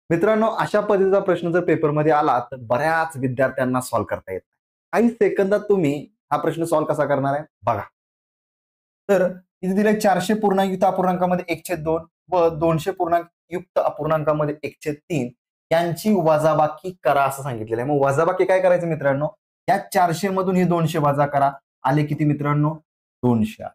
मित्रांनो, अशा पद्धतीचा प्रश्न जर पेपरमध्ये आला तर बऱ्याच विद्यार्थ्यांना सॉल्व्ह करता येत नाही. काही सेकंदात तुम्ही हा प्रश्न सॉल्व्ह कसा करणार आहे बघा. तर इथे दिले 400 पूर्णांक अपूर्णांकामध्ये 1/2 व 200 पूर्णांक युक्त अपूर्णांकामध्ये 1/3 यांची वजाबाकी करा असं सांगितलेलं आहे. मग वजाबाकी काय करायचं मित्रांनो, या 400 मधून हे 200 वजा करा. आले किती मित्रांनो? 200.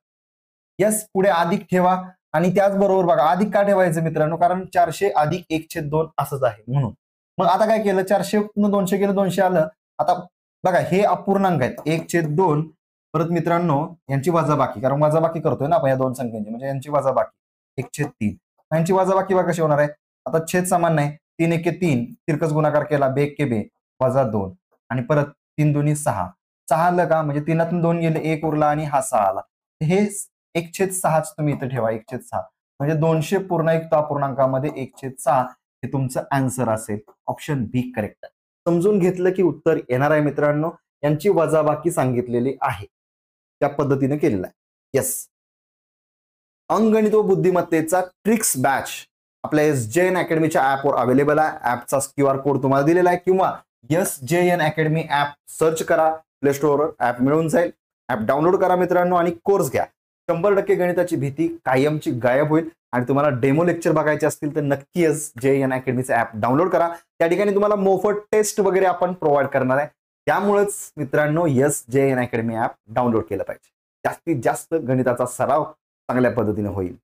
यस, पुढे अधिक ठेवा आणि त्याचबरोबर बघा अधिक का ठेवायचं मित्रांनो, कारण 400 अधिक 1/2 असंच आहे म्हणून. मग आता काय केलं, 400 न 200 गेलं, 200 आलं. आता बघा हे अपूर्णांक आहेत, 1/2 परत मित्रांनो यांची वजाबाकी, कारण वजाबाकी करतोय ना आपण या दोन संख्यांची, म्हणजे यांची वजाबाकी 1/3. यांची वजाबाकी बघा कशी होणार आहे. आता छेद समान नाही, 3 एके 3 तिरकस गुणाकार केला, बे एके बे -2 आणि परत 3 दुनी 6. 6 आलं का, म्हणजे 3तून 2 गेले, 1 उरला आणि हा 6 आला. हे 1/6 तुम्ही इथे ठेवा, 1/6 म्हणजे 200 पूर्णायुक्त अपूर्णांकामध्ये 1/6 हे तुमचं आन्सर असेल. ऑप्शन बी करेक्ट. समजून घेतलं की उत्तर येणार आहे मित्रांनो. यांची वजाबाकी सांगितलेली आहे, त्या पद्धतीने केलेला आहे. येस, अंकगणित व बुद्धिमत्तेचा ट्रिक्स बॅच आपल्या SJN अकॅडमीच्या ऍपवर अवेलेबल आहे. ऍपचा QR कोड तुम्हाला दिलेला आहे किंवा SJN अकॅडमी ऍप सर्च करा, प्ले स्टोअरवर ऍप मिळून जाईल. ऍप डाउनलोड करा मित्रांनो आणि कोर्स घ्या. 100% गणिताची भीती कायमची गायब होईल. आणि तुम्हाला डेमो लेक्चर बघायचे असतील तर नक्की SJN अकॅडमीचं ऍप डाउनलोड करा. त्या ठिकाणी तुम्हाला मोफत टेस्ट वगैरे आपण प्रोव्हाइड करणार आहे. त्यामुळेच मित्रांनो SJN अकॅडमी ऍप डाउनलोड केलं पाहिजे. जास्तीत जास्त गणिताचा सराव चांगल्या पद्धतीने होईल.